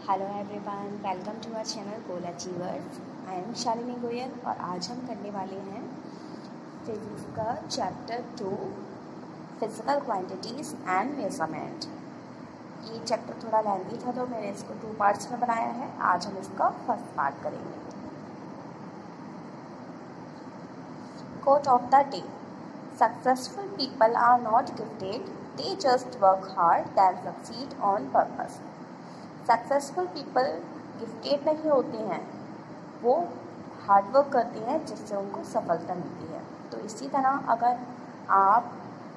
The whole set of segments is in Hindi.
Hello everyone, welcome to our channel goal achievers. I am Shalini Goyal और आज हम करने वाले हैं फिजिक्स का chapter 2 physical quantities and measurement. ये चैप्टर थोड़ा लेंथी था तो मैंने इसको 2 पार्ट्स में बनाया है। आज हम इसका फर्स्ट पार्ट करेंगे। Quote of the day: successful people are not gifted, they just work hard then succeed on purpose. Successful people gifted नहीं होते हैं, वो हार्ड वर्क करते हैं जिससे उनको सफलता मिलती है। तो इसी तरह अगर आप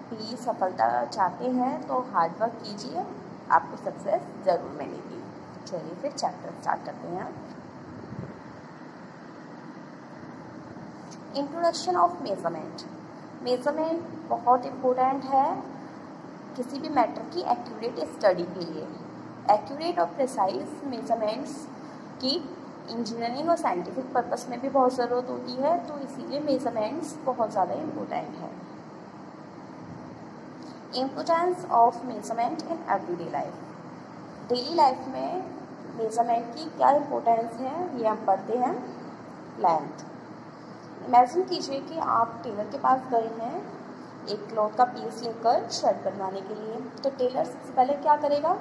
भी सफलता चाहते हैं तो हार्ड वर्क कीजिए, आपको सक्सेस ज़रूर मिलेगी। चलिए फिर चैप्टर स्टार्ट करते हैं। Introduction of measurement. मेजरमेंट बहुत इम्पोर्टेंट है किसी भी मैटर की एक्यूरेट स्टडी के लिए। एक्यूरेट और प्रिसाइज मेजरमेंट्स की इंजीनियरिंग और साइंटिफिक पर्पस में भी बहुत ज़रूरत होती है, तो इसीलिए मेजरमेंट्स बहुत ज़्यादा इम्पोर्टेंट है। Importance of measurement in everyday life. Daily life में मेजरमेंट की क्या इम्पोर्टेंस है ये हम पढ़ते हैं। लेंथ। इमेजिन कीजिए कि आप टेलर के पास गए हैं एक क्लॉथ का पीस लेकर शर्ट बनवाने के लिए। तो टेलर सबसे पहले क्या करेगा?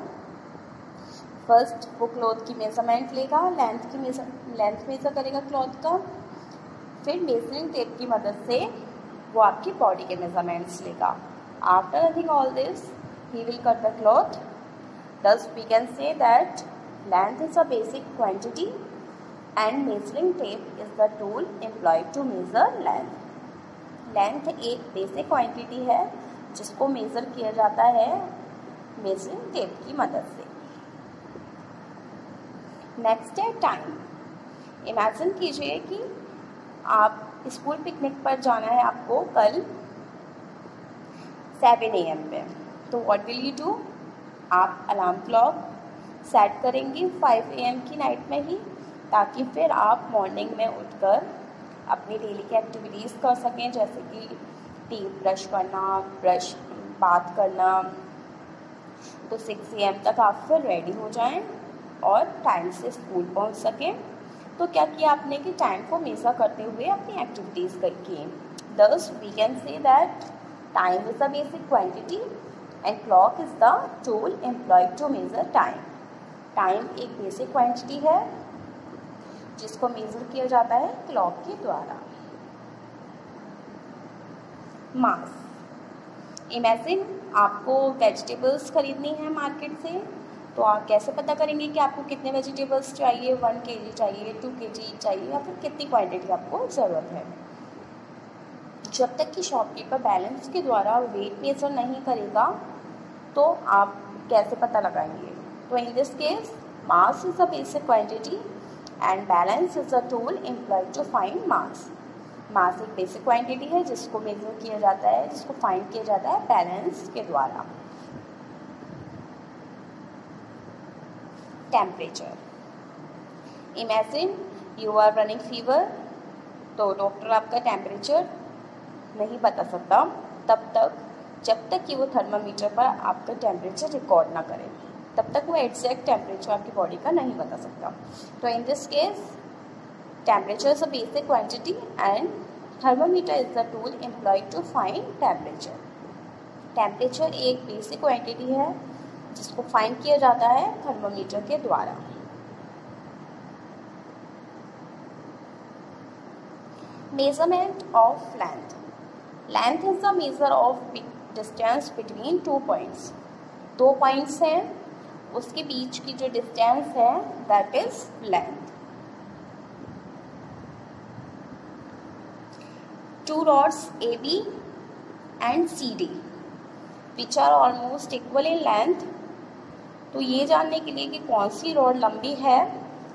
फर्स्ट वो क्लॉथ की मेजरमेंट लेगा, लेंथ मेज़र करेगा क्लॉथ का। फिर मेजरिंग टेप की मदद से वो आपकी बॉडी के मेजरमेंट्स लेगा। After doing all this he will cut the cloth. Thus we can say that length is a basic quantity and measuring tape is the tool employed to measure length. Length एक बेसिक क्वांटिटी है जिसको मेज़र किया जाता है मेजरिंग टेप की मदद से। नेक्स्ट है टाइम। इमेजिन कीजिए कि आप स्कूल पिकनिक पर जाना है आपको कल 7 AM पे। तो व्हाट विल यू डू? आप अलार्म क्लॉक सेट करेंगे 5 AM की नाइट में ही, ताकि फिर आप मॉर्निंग में उठकर अपनी डेली की एक्टिविटीज़ कर सकें, जैसे कि टीथ ब्रश करना, बात करना। तो 6 AM तक आप फिर रेडी हो जाएं और टाइम से स्कूल पहुंच सकें। तो क्या किया आपने कि टाइम को मेज़र करते हुए अपनी एक्टिविटीज़ की। Thus we can say that time is a basic quantity and clock is the tool employed to measure time. Time एक बेसिक क्वांटिटी है जिसको मेज़र किया जाता है क्लॉक के द्वारा। मास। इमेजिन आपको वेजिटेबल्स खरीदनी है मार्केट से, तो आप कैसे पता करेंगे कि आपको कितने वेजिटेबल्स चाहिए? 1 kg चाहिए, 2 kg चाहिए, या फिर कितनी क्वांटिटी आपको ज़रूरत है? जब तक कि शॉपकीपर बैलेंस के द्वारा वेट मेजर नहीं करेगा तो आप कैसे पता लगाएंगे? तो in this case mass is a basic quantity and balance is a tool employed to find mass. Mass एक बेसिक क्वांटिटी है जिसको मेजर किया जाता है, जिसको फाइंड किया जाता है बैलेंस के द्वारा। Temperature. Imagine you are running fever, तो डॉक्टर आपका टेम्परेचर नहीं बता सकता तब तक जब तक कि वो थर्मामीटर पर आपका टेम्परेचर रिकॉर्ड ना करे, तब तक वो एग्जैक्ट टेम्परेचर आपकी बॉडी का नहीं बता सकता। तो in this case temperature is a basic quantity and thermometer is the tool employed to find temperature. Temperature एक बेसिक क्वांटिटी है जिसको फाइंड किया जाता है थर्मामीटर के द्वारा। Measurement of length. Length is the measure of distance between 2 points. 2 points हैं, उसके बीच की जो डिस्टेंस है that is length. 2 rods AB and CD which are almost equal in length। तो ये जानने के लिए कि कौन सी रॉड लंबी है,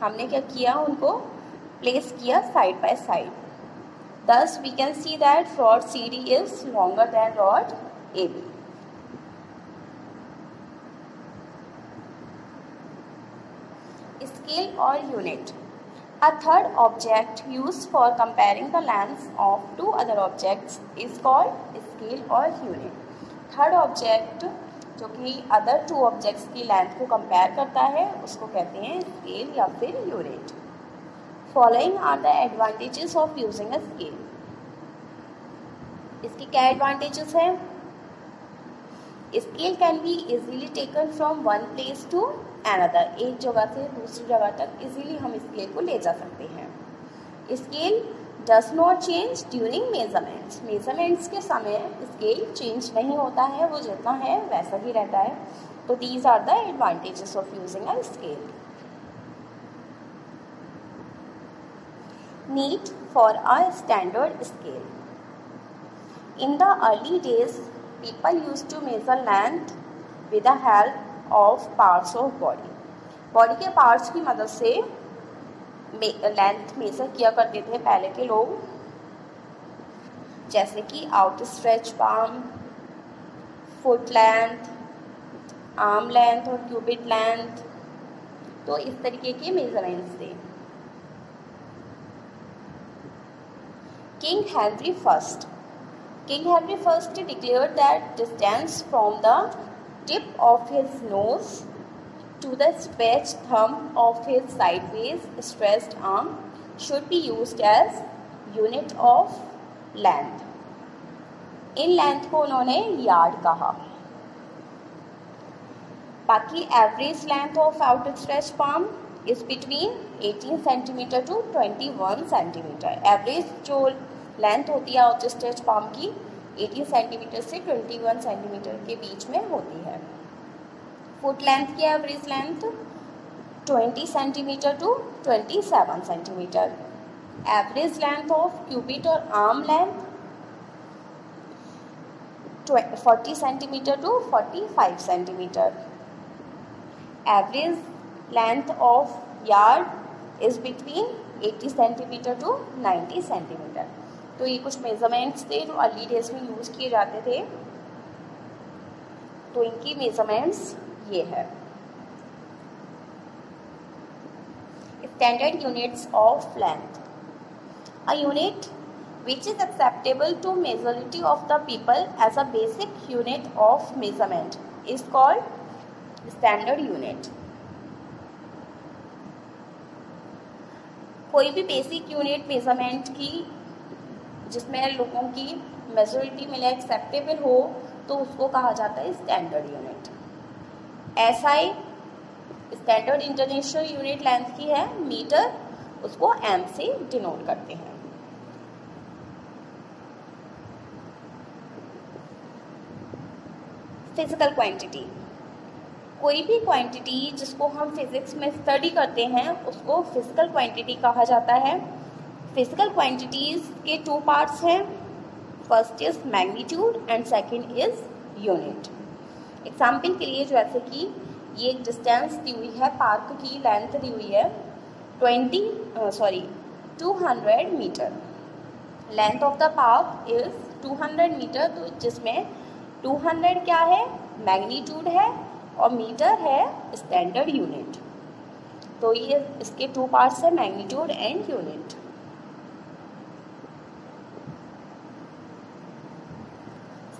हमने क्या किया, उनको प्लेस किया side by side. Thus we can see that rod CD is longer than rod AB. Scale or unit. A third object used for comparing the lengths of 2 other objects is called scale or unit. Third object जो कि अदर टू ऑब्जेक्ट्स की लेंथ को कंपेयर करता है उसको कहते हैं स्केल या फिर unit. Following are the advantages of using a scale. इसके क्या एडवांटेजेस हैं? Scale can be easily taken from one place to another. एक जगह से दूसरी जगह तक इजीली हम स्केल को ले जा सकते हैं। Scale does not change during measurements. Measurements के समय स्केल चेंज नहीं होता है, वो जितना है वैसा ही रहता है। तो these are the advantages of using a scale. Need for a standard scale. In the early days, people used to measure length with the help of parts of body. Body के पार्ट्स की मदद से लेंथ मेजर किया करते थे पहले के लोग, जैसे कि out stretch palm, foot length, arm length और क्यूबिट लेंथ। तो इस तरीके के मेजरमेंट्स थे। King Henry first declared that distance from the tip of his nose to the stretched thumb of his sideways stretched arm should be used as unit of length. इन लेंथ को उन्होंने यार्ड कहा। बाकी average length of outstretched palm is between 18 centimetre to 21 centimetre. Average जो लेंथ होती है आउटस्ट्रेच्ड पाम की 18 सेंटीमीटर से 21 सेंटीमीटर के बीच में होती है। फुट लेंथ की average length 20 centimetre to 27 centimetre. Average length of cubit और arm length 40 centimetre to 45 centimetre. Average length of yard is between 80 centimetre to 90 centimetre. तो ये कुछ मेजरमेंट्स थे जो अर्ली डेज में यूज़ किए जाते थे। तो इनकी मेजरमेंट्स ये है। Standard units of length. A unit which is acceptable to majority of the people as a basic unit of measurement is called standard unit. कोई भी बेसिक यूनिट मेजरमेंट की जिसमें लोगों की मेजॉरिटी मिले, एक्सेप्टेबल हो, तो उसको कहा जाता है standard unit. SI standard international unit length की है। मीटर उसको एम से डिनोट करते हैं। Physical quantity. कोई भी क्वांटिटी जिसको हम फिजिक्स में स्टडी करते हैं उसको फिजिकल क्वांटिटी कहा जाता है। फिजिकल क्वांटिटीज के टू पार्ट्स हैं। First is magnitude and second is unit. Example के लिए जैसे कि ये एक डिस्टेंस दी हुई है, पार्क की लेंथ दी हुई है 200 metre. Length of the park is 200 metre. तो जिसमें 200 क्या है? मैग्नीट्यूड है और मीटर है स्टैंडर्ड यूनिट। तो ये इसके टू पार्ट्स है, magnitude and unit.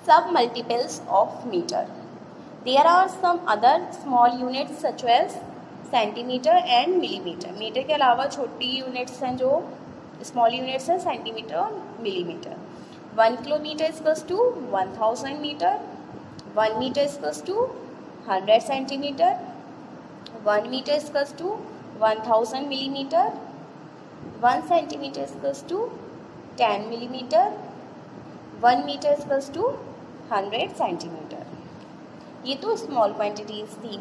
Submultiples of metre. There are some other small units such as centimetre and millimetre. Metre के अलावा छोटी यूनिट्स हैं जो स्मॉल यूनिट्स हैं, सेंटीमीटर और millimetre. 1 kilometre equals to 1000 metre. 1 metre equals to 100 centimetre. 1 metre equals to 1000 millimetre. 1 centimetre equals to 10 millimetre. 1 metre equals to 100 centimetre. ये तो स्मॉल क्वांटिटीज थी।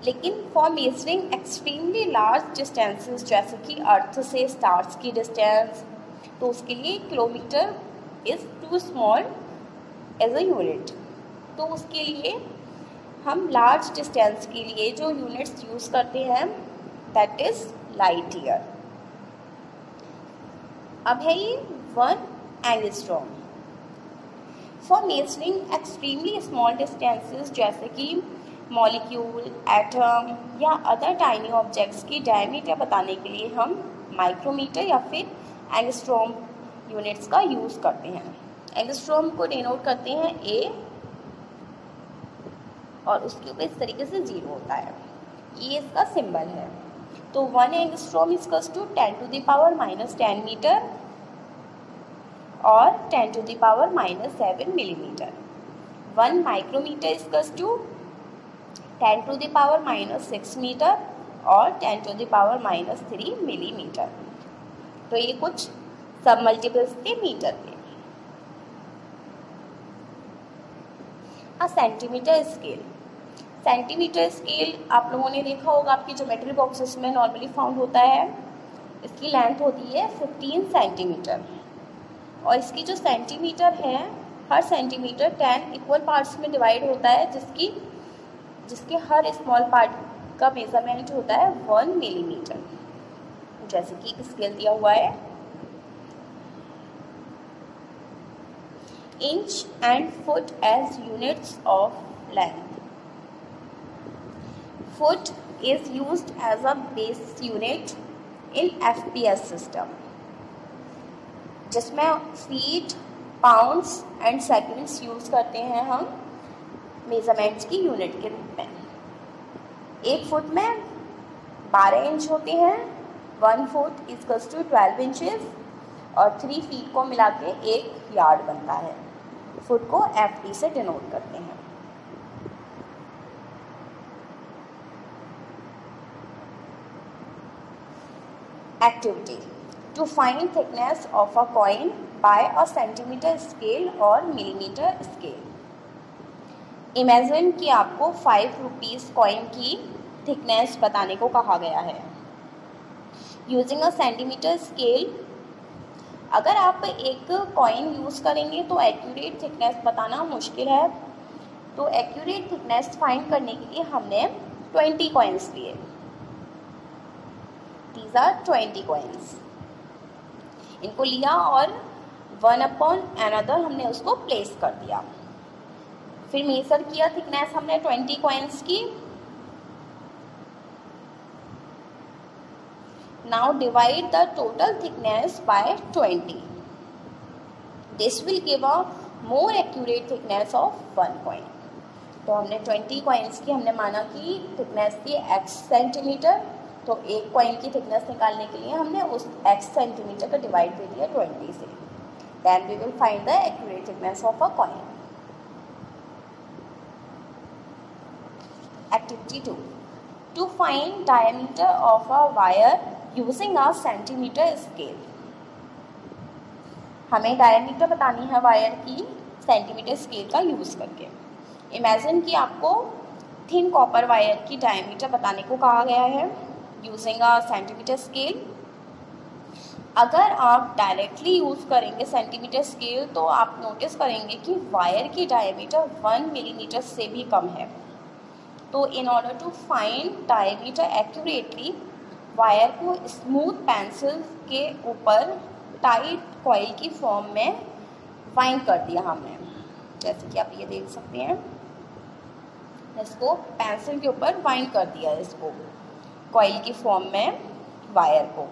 लेकिन for measuring extremely large distances जैसे कि अर्थ से स्टार्स की डिस्टेंस, तो उसके लिए kilometre is too small as a unit. तो उसके लिए हम लार्ज डिस्टेंस के लिए जो यूनिट्स यूज़ करते हैं दैट इज़ लाइट ईयर। अब है ये 1 angstrom. For measuring extremely small distances जैसे कि मॉलिक्यूल, एटम या अदर टाइनी ऑब्जेक्ट्स की डायमीटर बताने के लिए हम माइक्रोमीटर या फिर एंगस्ट्रॉम यूनिट्स का यूज़ करते हैं। एंगस्ट्रॉम को डिनोट करते हैं ए और उसके ऊपर इस तरीके से 0 होता है, ये इसका सिंबल है। तो 1 एंगस्ट्रॉम इक्वल्स टू 10⁻⁻10 मीटर और 10⁻⁻7 millimetre. 1 micrometre equals to 10⁻⁻6 metre और 10⁻⁻3 मिलीमीटर। तो ये कुछ सब मल्टीपल्स थे मीटर के। Centimetre scale. सेंटीमीटर स्केल आप लोगों ने देखा होगा, आपकी ज्योमेट्री बॉक्सेस में नॉर्मली फाउंड होता है। इसकी लेंथ होती है 15 सेंटीमीटर और इसकी जो सेंटीमीटर है, हर सेंटीमीटर 10 इक्वल पार्ट्स में डिवाइड होता है, जिसके हर स्मॉल पार्ट का मेजरमेंट होता है 1 मिलीमीटर। जैसे कि स्केल दिया हुआ है, inch and foot as units of length. Foot is used as a base unit in FPS system, जिसमें feet, pounds and seconds use करते हैं हम मेजरमेंट्स की यूनिट के रूप में। 1 फुट में 12 इंच होते हैं, 1 फुट इक्वल्स टू 12 इंचेस और 3 फीट को मिला के 1 यार्ड बनता है। फुट को FT से डिनोट करते हैं। Activity: to find thickness of a coin by a centimeter scale or millimeter scale. Imagine कि आपको 5 रुपीज़ कॉइन की थिकनेस बताने को कहा गया है यूजिंग अ सेंटीमीटर स्केल। अगर आप एक कॉइन यूज़ करेंगे तो एक्यूरेट थिकनेस बताना मुश्किल है, तो एक्यूरेट थिकनेस फाइंड करने के लिए हमने 20 कॉइन्स लिए। These are 20 coins. इनको लिया और 1 upon another हमने उसको प्लेस कर दिया। फिर मेजर किया थिकनेस हमने 20 coins की। Now divide the total thickness by 20. This will give a more accurate thickness of 1 coin. तो हमने 20 coins की हमने माना कि थिकनेस थी x सेंटीमीटर, तो एक कॉइन की थिकनेस निकालने के लिए हमने उस x सेंटीमीटर का डिवाइड दे दिया 20 से। Then we will find the accurate thickness of a coin. Activity 2: to find diameter of a wire using a centimetre scale. हमें डायमीटर बतानी है वायर की सेंटीमीटर स्केल का यूज करके। इमेजिन कि आपको थिन कॉपर वायर की डायमीटर बताने को कहा गया है यूजिंग अ सेंटीमीटर स्केल। अगर आप डायरेक्टली यूज़ करेंगे सेंटीमीटर स्केल तो आप नोटिस करेंगे कि वायर की डायमीटर 1 मिलीमीटर से भी कम है। तो in order to find diameter accurately, wire को स्मूथ पेंसिल के ऊपर टाइट कॉइल की फॉर्म में वाइंड कर दिया हमने। जैसे कि आप ये देख सकते हैं, इसको पेंसिल के ऊपर वाइंड कर दिया इसको कॉइल की फॉर्म में वायर को,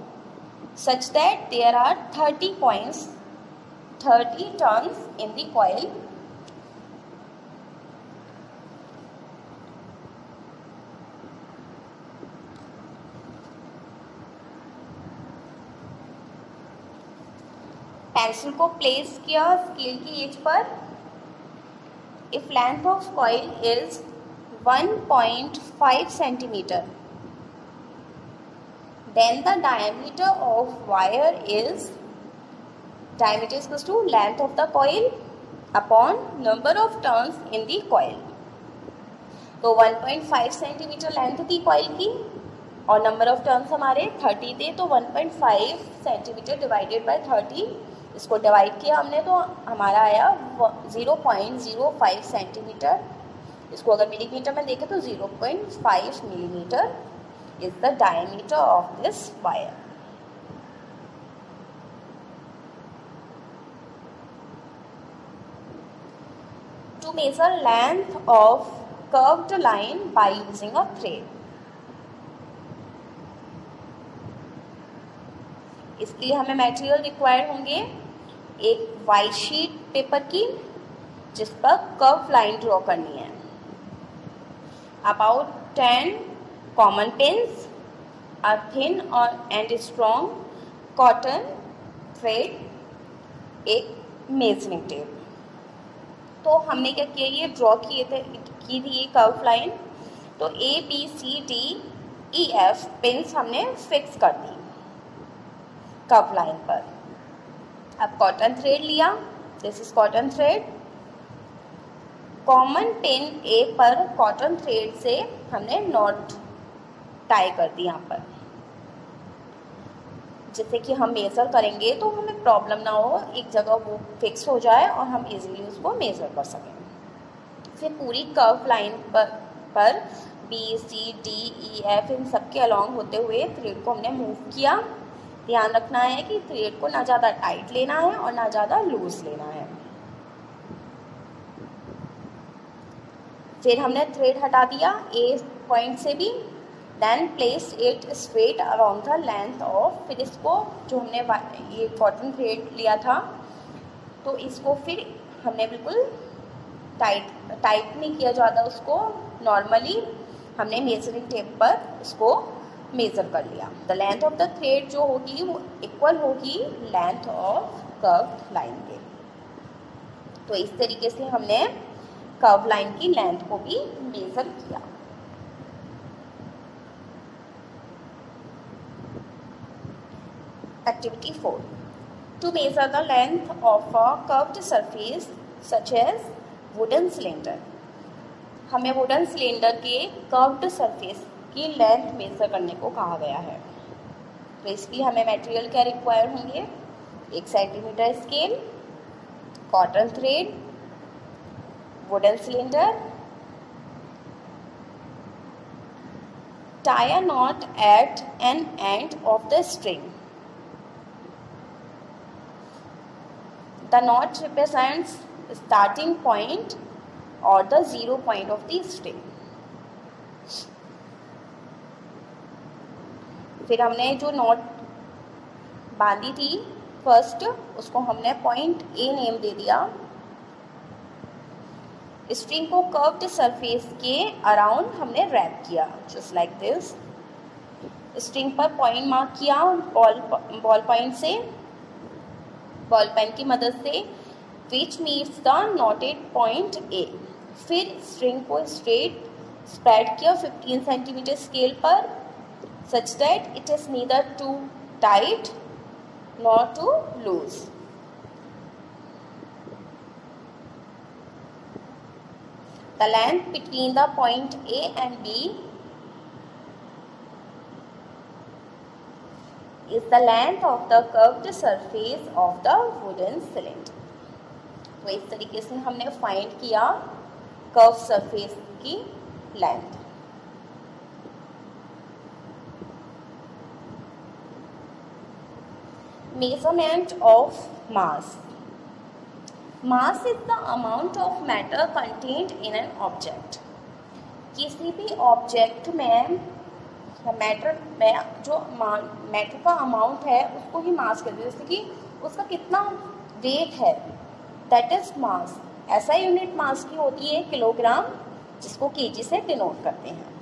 such that there are 30 coins, 30 turns in the coil. Pencil को प्लेस किया स्केल की एज पर। If length of coil is 1.5 centimetre, then the diameter of wire is diameter is equal to length of the coil upon number of turns in the coil. तो 1.5 सेंटीमीटर लेंथ थी कॉइल की और नंबर ऑफ टर्न्स हमारे 30 थे, तो 1.5 सेंटीमीटर डिवाइडेड बाय 30, इसको डिवाइड किया हमने तो हमारा आया 0.05 सेंटीमीटर। इसको अगर मिलीमीटर में देखें तो 0.5 millimetre is the diameter of this wire. To measure length of curved line by using a thread. इसके लिए हमें मटेरियल रिक्वायर्ड होंगे एक वाइट शीट पेपर की जिस पर कर्व लाइन ड्रॉ करनी है। About 10 common pins, a thin and strong cotton thread, एक मेजरिंग टेप। तो हमने क्या किया, ये ड्रॉ की थी ये कर्व लाइन। तो ABCDEF पिन्स हमने फिक्स कर दी कर्व लाइन पर। अब कॉटन थ्रेड लिया, this is cotton thread. Common pin A पर कॉटन थ्रेड से हमने नॉट टाई कर दी यहाँ पर, जिससे कि हम मेज़र करेंगे तो हमें प्रॉब्लम ना हो, एक जगह वो फिक्स हो जाए और हम इजीली उसको मेज़र कर सकें। फिर पूरी कर्व लाइन पर BCDEF इन सब के अलॉन्ग होते हुए थ्रेड को हमने मूव किया। ध्यान रखना है कि थ्रेड को ना ज़्यादा टाइट लेना है और ना ज़्यादा लूज लेना है। फिर हमने थ्रेड हटा दिया ए पॉइंट से भी। Then place it straight around the length of, फिर इसको जो हमने ये कॉटन थ्रेड लिया था तो इसको फिर हमने बिल्कुल टाइट नहीं किया ज़्यादा, उसको नॉर्मली हमने मेजरिंग टेप पर उसको मेज़र कर लिया। The length of the thread जो होगी वो इक्वल होगी लेंथ ऑफ कर्व लाइन के। तो इस तरीके से हमने कर्व लाइन की लेंथ को भी मेज़र किया। Activity 4. To measure the length of a curved surface such as wooden cylinder. हमें वुडन सिलेंडर के कर्व्ड सरफेस की लेंथ मेजर करने को कहा गया है। तो इसके लिए हमें मटेरियल क्या रिक्वायर होंगे, 1 centimetre scale, cotton thread, wooden cylinder, tie a knot at an end of the string. The knot represents starting point or the 0 point of the string. फिर हमने जो नॉट बांधी थी फर्स्ट, उसको हमने पॉइंट ए नेम दे दिया। स्ट्रिंग को कर्व्ड सरफेस के अराउंड हमने रैप किया, जस्ट लाइक दिस। स्ट्रिंग पर पॉइंट मार्क किया बॉल पेन की मदद से, विच meets the noted point A. फिर स्ट्रिंग को स्ट्रेट स्प्रेड किया 15 सेंटीमीटर स्केल पर, such that it is neither too tight nor too loose. The length between the point A and B is the length of the curved surface of the wooden cylinder. तो इस तरीके से हमने फाइंड किया कर्व सरफेस की length. Measurement of mass. Mass is the amount of matter contained in an object. किसी भी ऑब्जेक्ट में मैटर में जो मैटर का अमाउंट है उसको ही मास कहते हैं, जैसे कि उसका कितना वेट है, दैट इज मास। ऐसा यूनिट मास की होती है किलोग्राम, जिसको केजी से डिनोट करते हैं।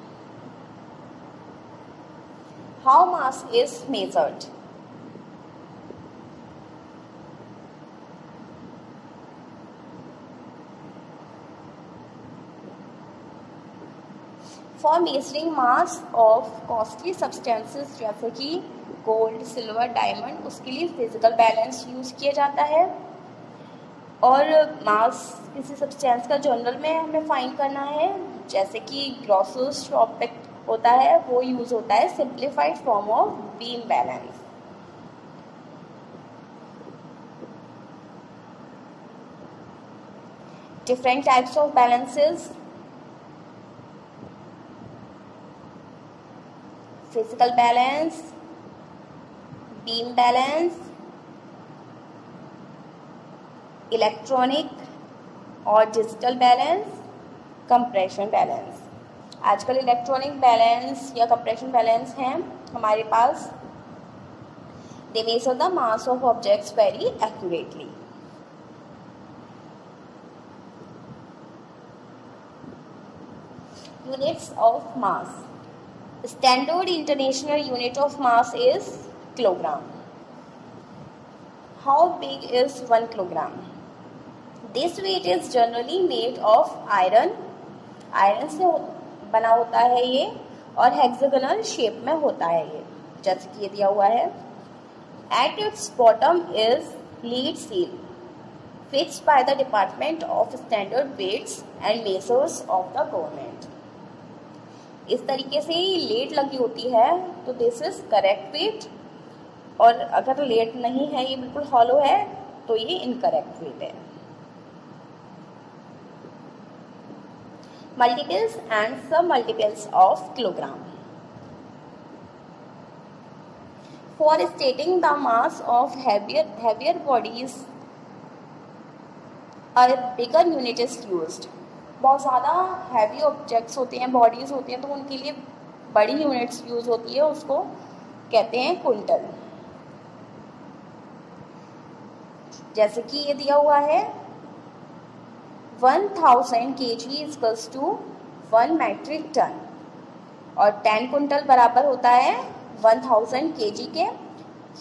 How mass is measured? For measuring mass of costly substances जैसे कि गोल्ड, सिल्वर, डायमंड, उसके लिए फिजिकल बैलेंस यूज़ किया जाता है। और मास किसी सब्सटेंस का जनरल में हमें फाइंड करना है, जैसे कि ग्रोसर्स शॉप पे होता है, वो यूज़ होता है simplified form of beam balance. Different types of balances: physical balance, beam balance, electronic और डिजिटल बैलेंस, कंप्रेशन बैलेंस। आजकल इलेक्ट्रॉनिक बैलेंस या कंप्रेशन बैलेंस हैं हमारे पास। They measure the mass of objects very accurately. units of mass. Standard international unit of mass is kilogram. How big is 1 kilogram? This weight is generally made of iron. Iron से बना होता है ये और हेक्सागोनल शेप में होता है ये, जैसे कि ये दिया हुआ है. At its bottom is lead seal fixed by the Department of Standard Weights and Measures of the government. इस तरीके से ये लेड लगी होती है तो दिस इज करेक्ट वेट, और अगर लेड नहीं है, ये बिल्कुल हॉलो है, तो ये इनकरेक्ट वेट है. मल्टीपल्स एंड सब multiples of kilogram. For stating the mass of heavier bodies, a bigger unit is used. बहुत ज़्यादा हैवी ऑब्जेक्ट्स होते हैं, बॉडीज होती हैं, तो उनके लिए बड़ी यूनिट्स यूज होती है, उसको कहते हैं क्विंटल. जैसे कि ये दिया हुआ है 1000 kg equals to 1 metric tonne, और 10 क्विंटल बराबर होता है 1000 kg के.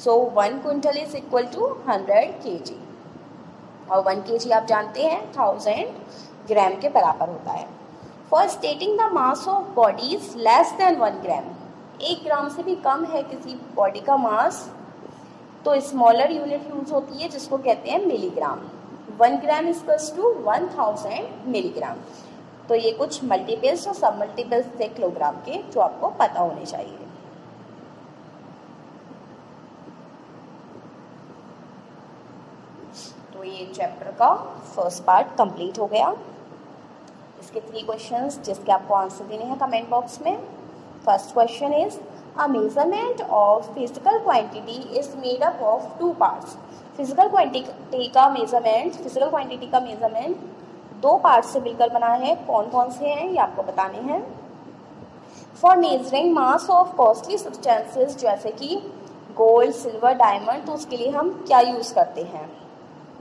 So 1 quintal is equal to 100 kg, और 1 kg आप जानते हैं 1000 ग्राम के बराबर होता है. For stating the mass of bodies less than 1 ग्राम, 1 ग्राम से भी कम है किसी बॉडी का मास, तो स्मॉलर यूनिट यूज होती है जिसको कहते हैं milligram. 1 gram equals to 1000 milligram. तो ये कुछ मल्टीपल्स और सब मल्टीपल्स थे किलोग्राम के, जो आपको पता होने चाहिए. तो ये चैप्टर का फर्स्ट पार्ट कंप्लीट हो गया. इसके 3 क्वेश्चंस जिसके आपको आंसर देने हैं कमेंट बॉक्स में. First question is a measurement of physical quantity is made up of 2 parts. Physical quantity का मेजरमेंट 2 पार्ट से मिलकर बना है. कौन कौन से हैं ये आपको बताने हैं. For measuring mass of costly substances जैसे कि गोल्ड, सिल्वर, डायमंड, तो उसके लिए हम क्या यूज करते हैं.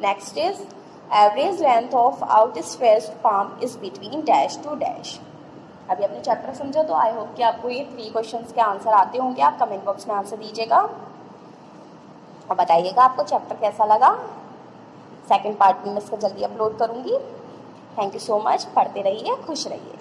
Next is average length of outstretched palm is between dash to dash. अभी अपने चैप्टर समझो, तो आई होप कि आपको ये 3 क्वेश्चंस के आंसर आते होंगे. आप कमेंट बॉक्स में आंसर दीजिएगा और बताइएगा आपको चैप्टर कैसा लगा. सेकंड पार्ट में मैं इसका जल्दी अपलोड करूँगी. Thank you so much. पढ़ते रहिए, खुश रहिए.